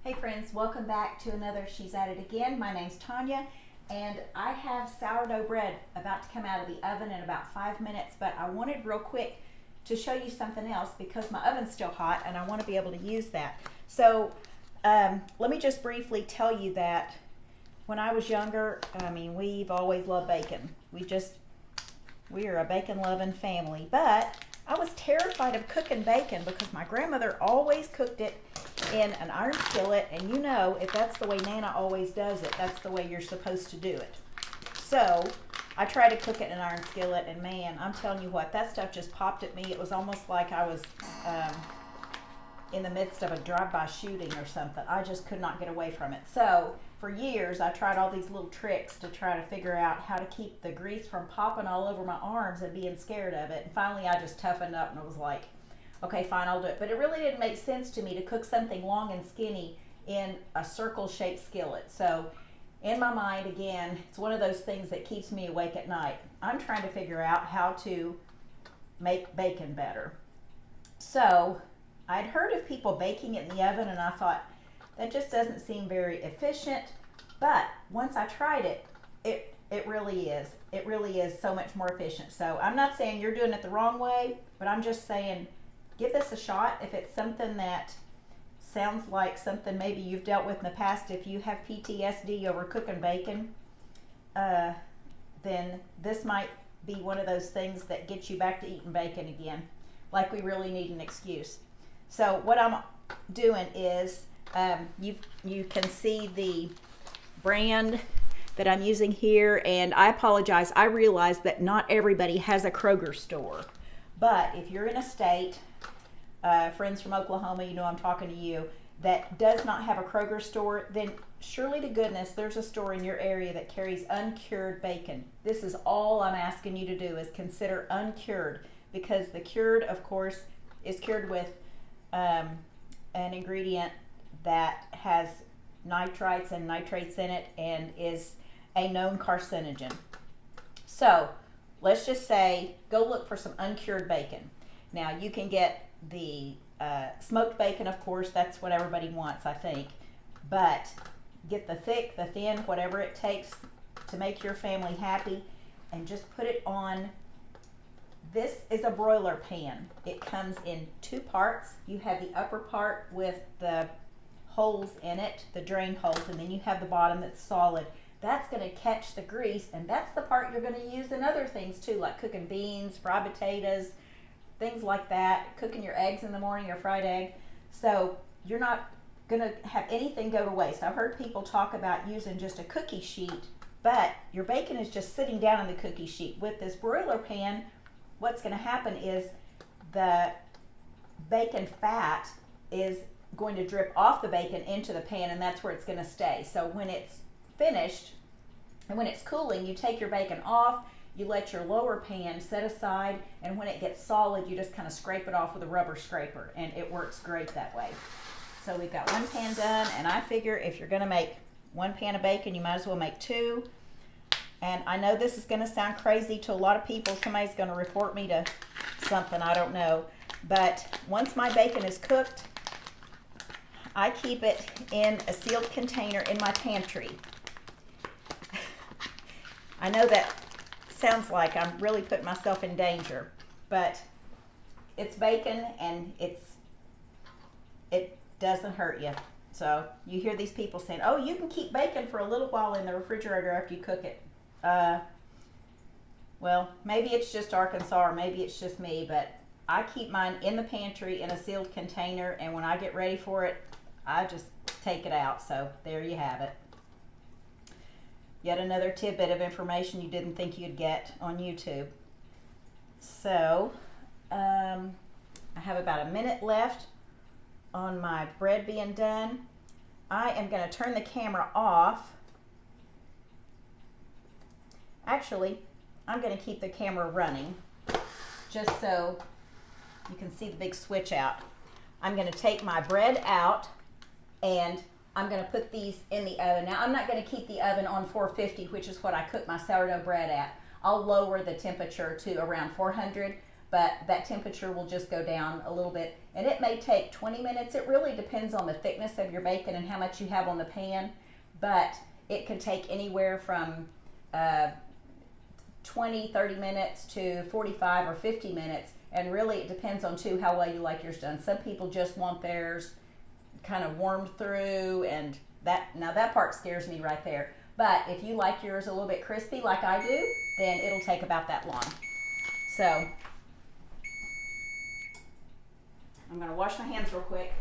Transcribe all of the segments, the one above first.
Hey friends, welcome back to another She's At It Again. My name's Tanya and I have sourdough bread about to come out of the oven in about 5 minutes, but I wanted real quick to show you something else because my oven's still hot and I want to be able to use that. So let me just briefly tell you that when I was younger, we've always loved bacon. We are a bacon loving family, but I was terrified of cooking bacon because my grandmother always cooked it in an iron skillet, and you know, if that's the way Nana always does it, that's the way you're supposed to do it. So I tried to cook it in an iron skillet, and man, I'm telling you what, that stuff just popped at me. It was almost like I was in the midst of a drive-by shooting or something. I just could not get away from it. So for years I tried all these little tricks to try to figure out how to keep the grease from popping all over my arms and being scared of it. And finally I just toughened up and I was like, okay, fine, I'll do it. But it really didn't make sense to me to cook something long and skinny in a circle-shaped skillet. So in my mind, again, it's one of those things that keeps me awake at night. I'm trying to figure out how to make bacon better. So I'd heard of people baking it in the oven, and I thought, that just doesn't seem very efficient. But once I tried it, it really is. It really is so much more efficient. So I'm not saying you're doing it the wrong way, but I'm just saying give this a shot. If it's something that sounds like something maybe you've dealt with in the past, if you have PTSD over cooking bacon, then this might be one of those things that gets you back to eating bacon again, like we really need an excuse. So what I'm doing is, you can see the brand that I'm using here, and I apologize, I realize that not everybody has a Kroger store, but if you're in a state, friends from Oklahoma, you know I'm talking to you, that does not have a Kroger store, then surely to goodness there's a store in your area that carries uncured bacon. This is all I'm asking you to do, is consider uncured, because the cured, of course, is cured with an ingredient that has nitrites and nitrates in it and is a known carcinogen. So let's just say go look for some uncured bacon. Now you can get the smoked bacon, of course, that's what everybody wants, I think, but get the thick, the thin, whatever it takes to make your family happy, and just put it on. This is a broiler pan. It comes in two parts. You have the upper part with the holes in it, the drain holes, and then you have the bottom that's solid. That's going to catch the grease, and that's the part you're going to use in other things too, like cooking beans, fried potatoes, things like that, cooking your eggs in the morning, your fried egg. So you're not going to have anything go to waste. I've heard people talk about using just a cookie sheet, but your bacon is just sitting down in the cookie sheet. With this broiler pan, what's going to happen is the bacon fat is going to drip off the bacon into the pan, and that's where it's going to stay. So when it's finished and when it's cooling, you take your bacon off, you let your lower pan set aside, and when it gets solid, you just kind of scrape it off with a rubber scraper, and it works great that way. So we've got one pan done, and I figure if you're going to make one pan of bacon, you might as well make two. And I know this is going to sound crazy to a lot of people. Somebody's going to report me to something, I don't know. But once my bacon is cooked, I keep it in a sealed container in my pantry. I know that sounds like I'm really putting myself in danger, but it's bacon and it doesn't hurt you. So you hear these people saying, oh, you can keep bacon for a little while in the refrigerator after you cook it. Well, maybe it's just Arkansas or maybe it's just me, but I keep mine in the pantry in a sealed container, and when I get ready for it, I just take it out. So there you have it. Yet another tidbit of information you didn't think you'd get on YouTube. So I have about a minute left on my bread being done. I am going to turn the camera off. Actually, I'm going to keep the camera running just so you can see the big switch out. I'm going to take my bread out and I'm going to put these in the oven. Now, I'm not going to keep the oven on 450, which is what I cook my sourdough bread at. I'll lower the temperature to around 400, but that temperature will just go down a little bit. And it may take 20 minutes. It really depends on the thickness of your bacon and how much you have on the pan, but it could take anywhere from 20, 30 minutes to 45 or 50 minutes. And really it depends on too how well you like yours done. Some people just want theirs kind of warmed through, and that part scares me right there. But if you like yours a little bit crispy like I do, then it'll take about that long. So I'm going to wash my hands real quick.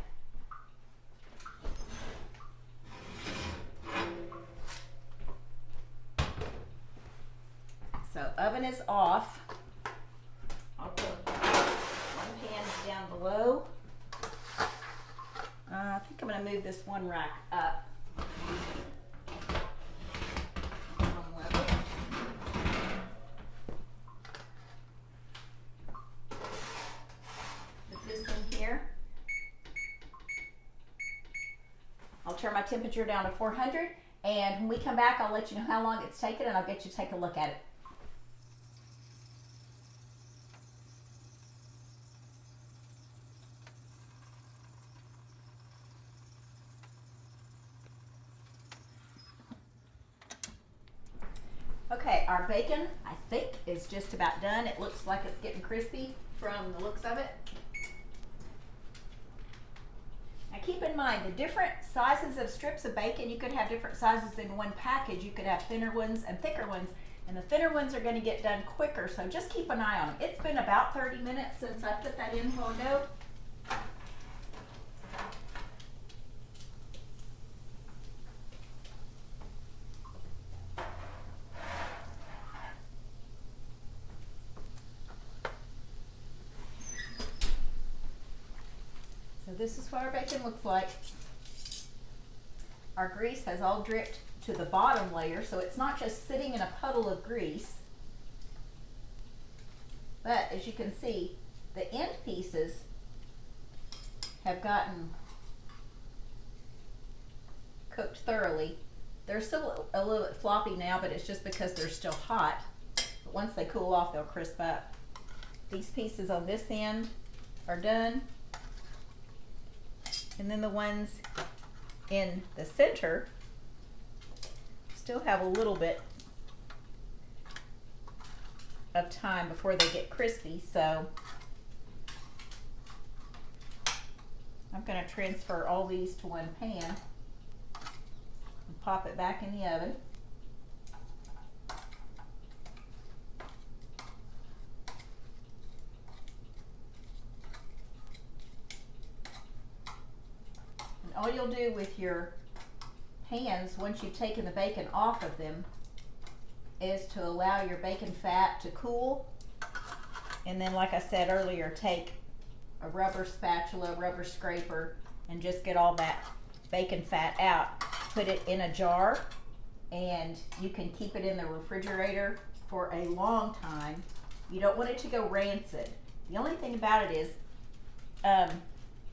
So oven is off. I'll put one pan down below. I think I'm going to move this one rack up. Put this in here. I'll turn my temperature down to 400, and when we come back, I'll let you know how long it's taken, and I'll get you to take a look at it. Okay, our bacon, I think, is just about done. It looks like it's getting crispy from the looks of it. Now keep in mind, the different sizes of strips of bacon, you could have different sizes in one package. You could have thinner ones and thicker ones, and the thinner ones are going to get done quicker, so just keep an eye on them. It's been about 30 minutes since I put that in a while ago. This is what our bacon looks like. Our grease has all dripped to the bottom layer, so it's not just sitting in a puddle of grease. But as you can see, the end pieces have gotten cooked thoroughly. They're still a little bit floppy now, but it's just because they're still hot. But once they cool off, they'll crisp up. These pieces on this end are done. And then the ones in the center still have a little bit of time before they get crispy. So I'm going to transfer all these to one pan and pop it back in the oven. All you'll do with your pans once you've taken the bacon off of them is to allow your bacon fat to cool, and then, like I said earlier, take a rubber spatula, rubber scraper, and just get all that bacon fat out. Put it in a jar, and you can keep it in the refrigerator for a long time. You don't want it to go rancid. The only thing about it is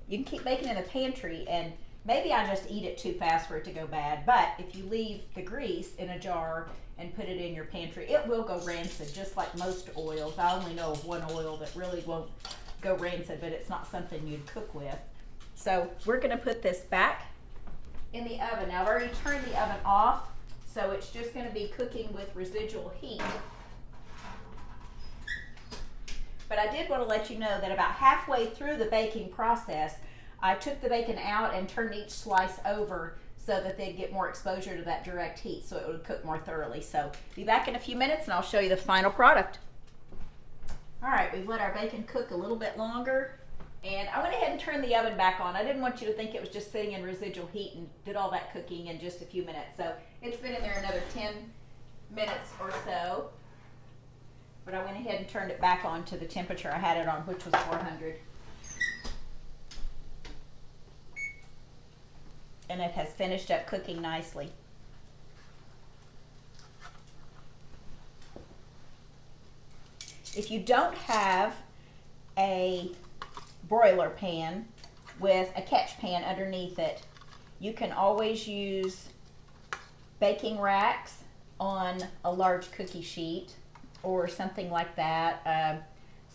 you can keep bacon in the pantry, and maybe I just eat it too fast for it to go bad, but if you leave the grease in a jar and put it in your pantry, it will go rancid, just like most oils. I only know of one oil that really won't go rancid, but it's not something you'd cook with. So we're going to put this back in the oven. Now I've already turned the oven off, so it's just going to be cooking with residual heat. But I did want to let you know that about halfway through the baking process, I took the bacon out and turned each slice over so that they'd get more exposure to that direct heat, so it would cook more thoroughly. So be back in a few minutes and I'll show you the final product. All right, we've let our bacon cook a little bit longer, and I went ahead and turned the oven back on. I didn't want you to think it was just sitting in residual heat and did all that cooking in just a few minutes. So it's been in there another 10 minutes or so, but I went ahead and turned it back on to the temperature I had it on, which was 400. And it has finished up cooking nicely. If you don't have a broiler pan with a catch pan underneath it, you can always use baking racks on a large cookie sheet or something like that.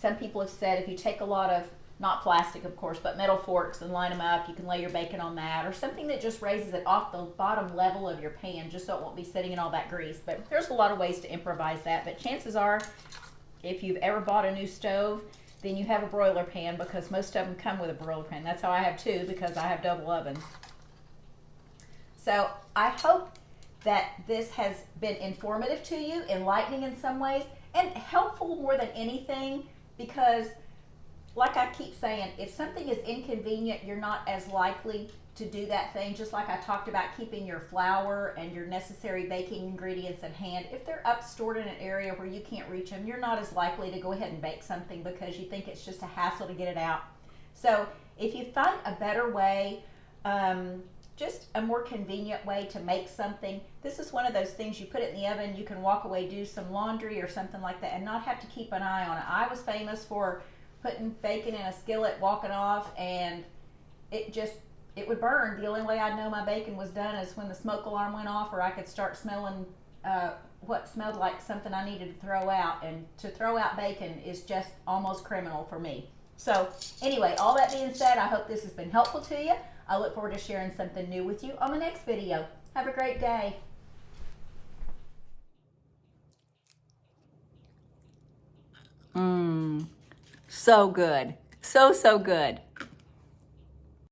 some people have said if you take a lot of, not plastic of course, but metal forks and line them up, you can lay your bacon on that, or something that just raises it off the bottom level of your pan just so it won't be sitting in all that grease. But there's a lot of ways to improvise that. But chances are, if you've ever bought a new stove, then you have a broiler pan, because most of them come with a broiler pan. That's how I have two, because I have double ovens. So I hope that this has been informative to you, enlightening in some ways, and helpful more than anything, because like I keep saying, if something is inconvenient, you're not as likely to do that thing. Just like I talked about keeping your flour and your necessary baking ingredients at hand. If they're up stored in an area where you can't reach them, you're not as likely to go ahead and bake something because you think it's just a hassle to get it out. So if you find a better way, just a more convenient way to make something, this is one of those things you put it in the oven, you can walk away, do some laundry or something like that, and not have to keep an eye on it. I was famous for putting bacon in a skillet, walking off, and it would burn. The only way I'd know my bacon was done is when the smoke alarm went off, or I could start smelling what smelled like something I needed to throw out. And to throw out bacon is just almost criminal for me. So anyway, all that being said, I hope this has been helpful to you. I look forward to sharing something new with you on the next video. Have a great day. So good. So good.